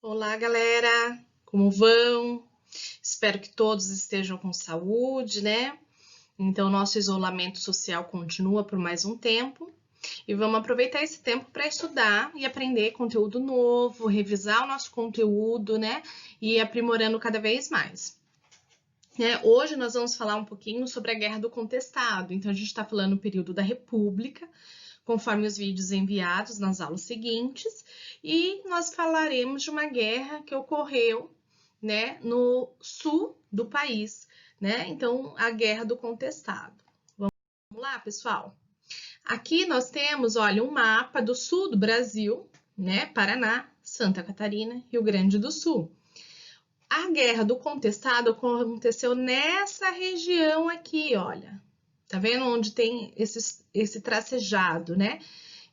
Olá, galera! Como vão? Espero que todos estejam com saúde, né? Então, nosso isolamento social continua por mais um tempo e vamos aproveitar esse tempo para estudar e aprender conteúdo novo, revisar o nosso conteúdo, né? E ir aprimorando cada vez mais. Hoje nós vamos falar um pouquinho sobre a Guerra do Contestado. Então, a gente está falando do período da República, conforme os vídeos enviados nas aulas seguintes, e nós falaremos de uma guerra que ocorreu, né, no sul do país, né? Então, a Guerra do Contestado. Vamos lá, pessoal? Aqui nós temos, olha, um mapa do sul do Brasil, né? Paraná, Santa Catarina, Rio Grande do Sul. A Guerra do Contestado aconteceu nessa região aqui, olha. Tá vendo onde tem esse tracejado, né?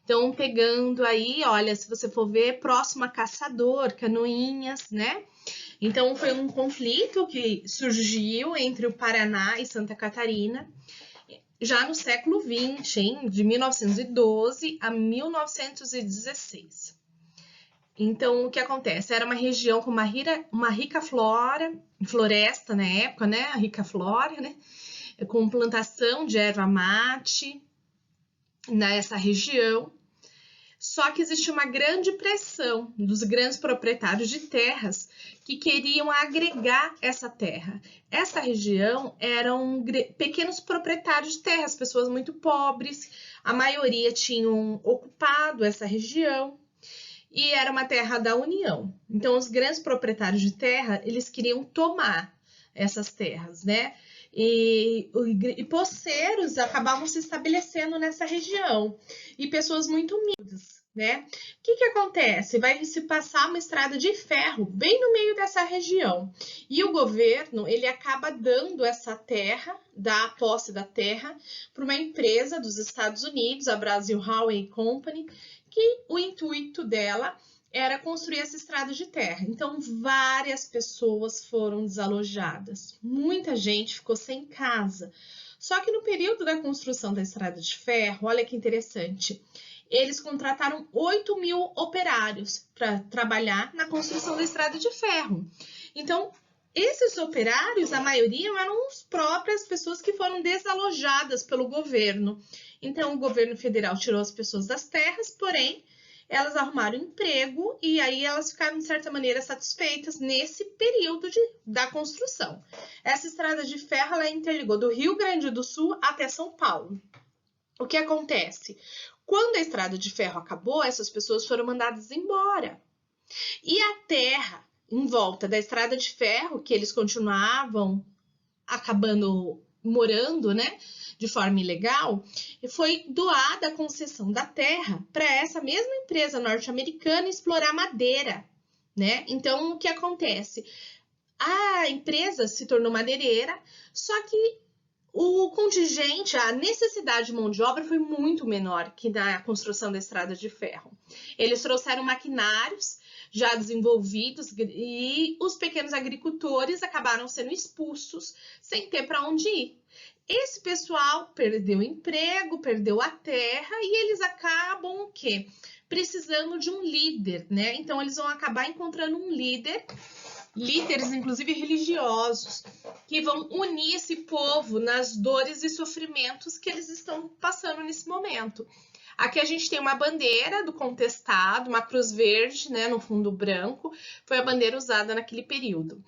Então, pegando aí, olha, se você for ver, próximo a Caçador, Canoinhas, né? Então, foi um conflito que surgiu entre o Paraná e Santa Catarina, já no século XX, hein? De 1912 a 1916. Então, o que acontece? Era uma região com uma rica floresta na época, né? A rica flora, né? Com plantação de erva mate nessa região. Só que existia uma grande pressão dos grandes proprietários de terras que queriam agregar essa terra. Essa região eram pequenos proprietários de terras, pessoas muito pobres, a maioria tinham ocupado essa região e era uma terra da União. Então, os grandes proprietários de terra, eles queriam tomar essas terras, né? E poceiros acabavam se estabelecendo nessa região e pessoas muito humildes, né? O que acontece? Vai se passar uma estrada de ferro bem no meio dessa região e o governo ele acaba dando essa terra, dá a posse da terra para uma empresa dos Estados Unidos, a Brazil Highway Company, que o intuito dela era construir essa estrada de terra. Então, várias pessoas foram desalojadas. Muita gente ficou sem casa. Só que no período da construção da estrada de ferro, olha que interessante, eles contrataram 8.000 operários para trabalhar na construção da estrada de ferro. Então, esses operários, a maioria, eram as próprias pessoas que foram desalojadas pelo governo. Então, o governo federal tirou as pessoas das terras, porém, elas arrumaram emprego e aí elas ficaram, de certa maneira, satisfeitas nesse período da construção. Essa estrada de ferro ela interligou do Rio Grande do Sul até São Paulo. O que acontece? Quando a estrada de ferro acabou, essas pessoas foram mandadas embora. E a terra em volta da estrada de ferro, que eles continuavam acabando morando, né, de forma ilegal, foi doada a concessão da terra para essa mesma empresa norte-americana explorar madeira, né? Então, o que acontece? A empresa se tornou madeireira, só que o contingente, a necessidade de mão de obra foi muito menor que na construção da estrada de ferro. Eles trouxeram maquinários já desenvolvidos e os pequenos agricultores acabaram sendo expulsos sem ter para onde ir. Esse pessoal perdeu o emprego, perdeu a terra e eles acabam o quê? Precisando de um líder, né? Então eles vão acabar encontrando um líderes, inclusive religiosos, que vão unir esse povo nas dores e sofrimentos que eles estão passando nesse momento. Aqui a gente tem uma bandeira do contestado, uma cruz verde, né, no fundo branco, foi a bandeira usada naquele período.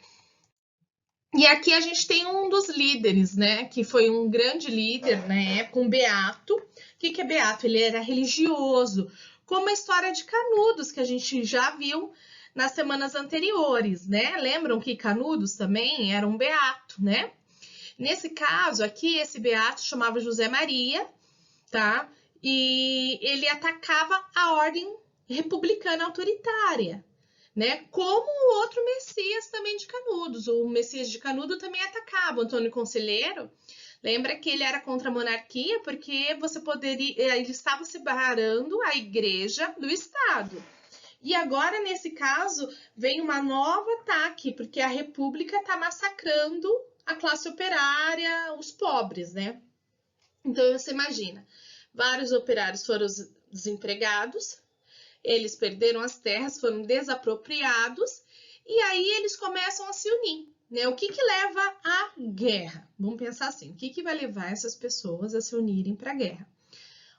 E aqui a gente tem um dos líderes, né, que foi um grande líder na época, um beato. O que é beato? Ele era religioso, como a história de Canudos, que a gente já viu nas semanas anteriores, né? Lembram que Canudos também era um beato, né? Nesse caso aqui, esse beato chamava José Maria, tá? E ele atacava a ordem republicana autoritária, né? Como o outro Messias também de Canudos. O Messias de Canudo também atacava. O Antônio Conselheiro, lembra que ele era contra a monarquia porque você poderia, ele estava separando a igreja do Estado. E agora, nesse caso, vem uma nova ataque, porque a República está massacrando a classe operária, os pobres, né? Então, você imagina, vários operários foram desempregados, Eles perderam as terras, foram desapropriados, e aí eles começam a se unir, né? O que leva à guerra? Vamos pensar assim, o que vai levar essas pessoas a se unirem para a guerra?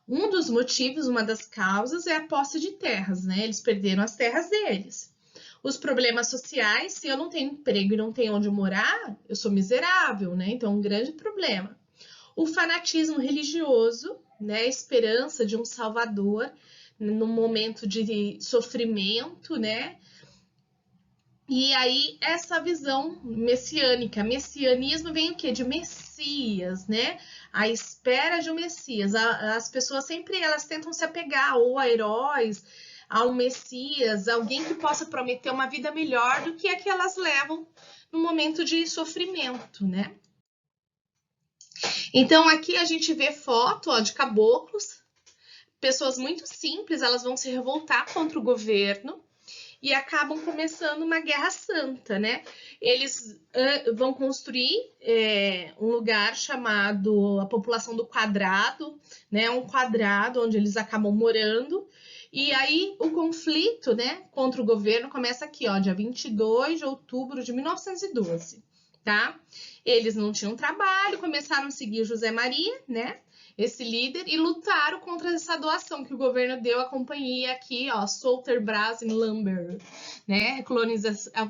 Um dos motivos, uma das causas é a posse de terras, né? Eles perderam as terras deles. Os problemas sociais, se eu não tenho emprego e não tenho onde morar, eu sou miserável, né? Então, um grande problema. O fanatismo religioso, né? A esperança de um salvador num momento de sofrimento, né? E aí, essa visão messiânica. Messianismo vem o quê? De Messias, né? A espera de um Messias. As pessoas sempre elas tentam se apegar ou a heróis, a um Messias, alguém que possa prometer uma vida melhor do que a que elas levam no momento de sofrimento, né? Então, aqui a gente vê foto, ó, de caboclos, pessoas muito simples, elas vão se revoltar contra o governo e acabam começando uma guerra santa, né? Eles vão construir um lugar chamado a população do quadrado, né? Um quadrado onde eles acabam morando. E aí o conflito, né, contra o governo começa aqui, ó, dia 22 de outubro de 1912, tá? Eles não tinham trabalho, começaram a seguir José Maria, né? Esse líder, e lutaram contra essa doação que o governo deu à companhia aqui, ó, Souther-Brass Lumber, né,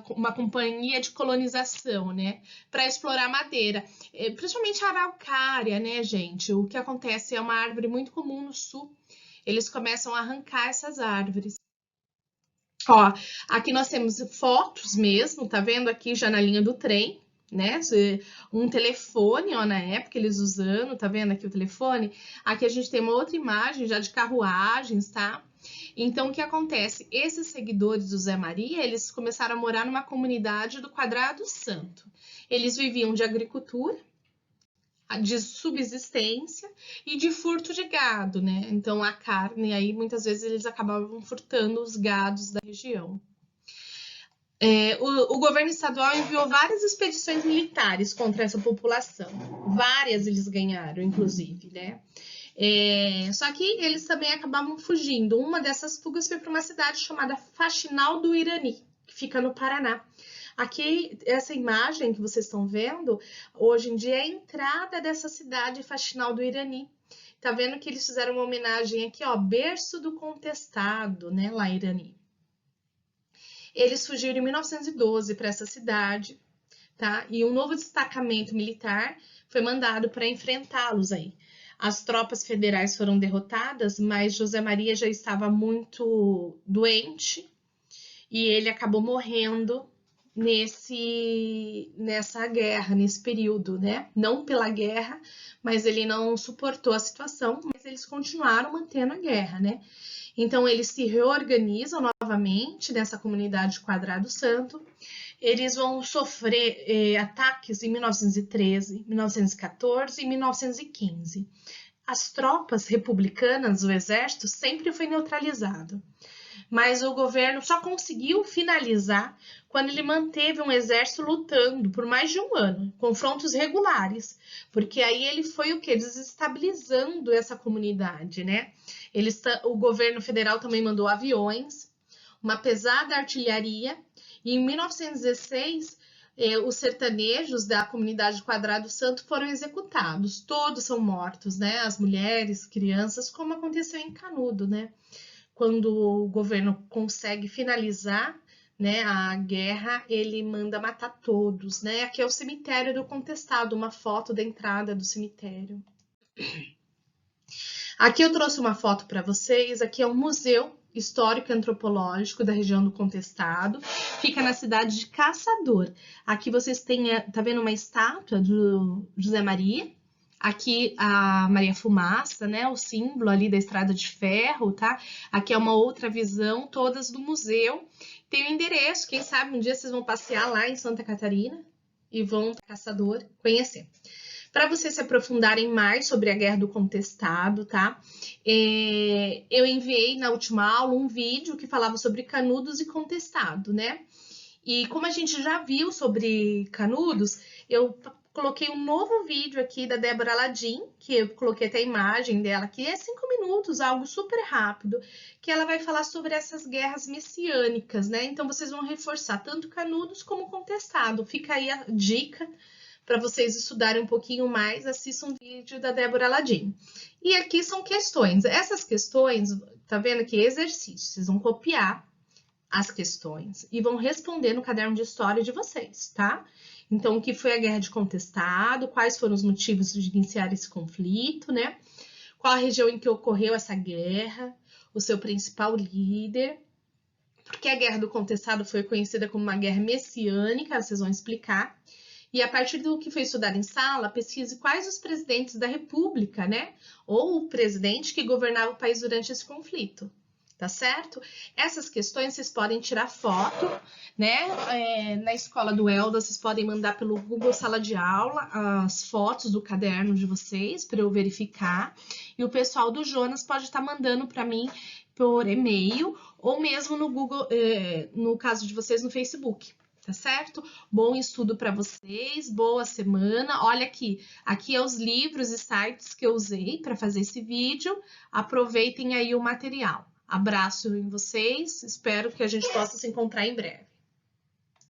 uma companhia de colonização, né, para explorar madeira, principalmente a araucária, né, gente. O que acontece é uma árvore muito comum no sul. Eles começam a arrancar essas árvores. Ó, aqui nós temos fotos mesmo, tá vendo aqui já na linha do trem, né? Um telefone, ó, na época eles usando, tá vendo aqui o telefone? Aqui a gente tem uma outra imagem já de carruagens, tá? Então, o que acontece? Esses seguidores do Zé Maria, eles começaram a morar numa comunidade do Quadrado Santo. Eles viviam de agricultura, de subsistência e de furto de gado, né? Então, a carne, aí muitas vezes eles acabavam furtando os gados da região. O governo estadual enviou várias expedições militares contra essa população. Várias eles ganharam, inclusive, né? Só que eles também acabavam fugindo. Uma dessas fugas foi para uma cidade chamada Faxinal do Irani, que fica no Paraná. Aqui, essa imagem que vocês estão vendo, hoje em dia é a entrada dessa cidade, Faxinal do Irani. Tá vendo que eles fizeram uma homenagem aqui, ó, berço do contestado, né, lá em Irani. Eles fugiram em 1912 para essa cidade, tá? E um novo destacamento militar foi mandado para enfrentá-los aí. As tropas federais foram derrotadas, mas José Maria já estava muito doente e ele acabou morrendo nessa guerra, nesse período, né? Não pela guerra, mas ele não suportou a situação, mas eles continuaram mantendo a guerra, né? Então, eles se reorganizam novamente nessa comunidade Quadrado Santo. Eles vão sofrer ataques em 1913, 1914 e 1915. As tropas republicanas, o exército, sempre foi neutralizado. Mas o governo só conseguiu finalizar quando ele manteve um exército lutando por mais de um ano, confrontos regulares, porque aí ele foi o quê? Desestabilizando essa comunidade, né? O governo federal também mandou aviões, uma pesada artilharia, e em 1916 os sertanejos da comunidade Quadrado Santo foram executados, todos são mortos, né? As mulheres, crianças, como aconteceu em Canudo, né? Quando o governo consegue finalizar, né, a guerra, ele manda matar todos, né? Aqui é o cemitério do Contestado, uma foto da entrada do cemitério. Aqui eu trouxe uma foto para vocês, aqui é um museu histórico e antropológico da região do Contestado, fica na cidade de Caçador. Aqui vocês têm, tá vendo uma estátua do José Maria? Aqui a Maria Fumaça, né, o símbolo ali da Estrada de Ferro, tá? Aqui é uma outra visão, todas do museu. Tem o endereço, quem sabe um dia vocês vão passear lá em Santa Catarina e vão para Caçador conhecer. Para vocês se aprofundarem mais sobre a Guerra do Contestado, tá? Eu enviei na última aula um vídeo que falava sobre Canudos e Contestado, né? E como a gente já viu sobre Canudos, eu coloquei um novo vídeo aqui da Débora Ladim, que eu coloquei até a imagem dela aqui, é 5 minutos, algo super rápido, que ela vai falar sobre essas guerras messiânicas, né? Então, vocês vão reforçar tanto Canudos como Contestado. Fica aí a dica para vocês estudarem um pouquinho mais, assistam um vídeo da Débora Ladim. E aqui são questões. Essas questões, tá vendo aqui? Exercícios. Vocês vão copiar as questões e vão responder no caderno de história de vocês, tá? Então, o que foi a Guerra de Contestado, quais foram os motivos de iniciar esse conflito, né? Qual a região em que ocorreu essa guerra, o seu principal líder, porque a Guerra do Contestado foi conhecida como uma guerra messiânica, vocês vão explicar. E a partir do que foi estudado em sala, pesquise quais os presidentes da República, né? Ou o presidente que governava o país durante esse conflito. Tá certo? Essas questões vocês podem tirar foto, né? Na escola do Elda, vocês podem mandar pelo Google Sala de Aula as fotos do caderno de vocês para eu verificar. E o pessoal do Jonas pode estar mandando para mim por e-mail ou mesmo no Google, no caso de vocês, no Facebook. Tá certo? Bom estudo para vocês, boa semana. Olha aqui é os livros e sites que eu usei para fazer esse vídeo. Aproveitem aí o material. Abraço em vocês, espero que a gente possa se encontrar em breve.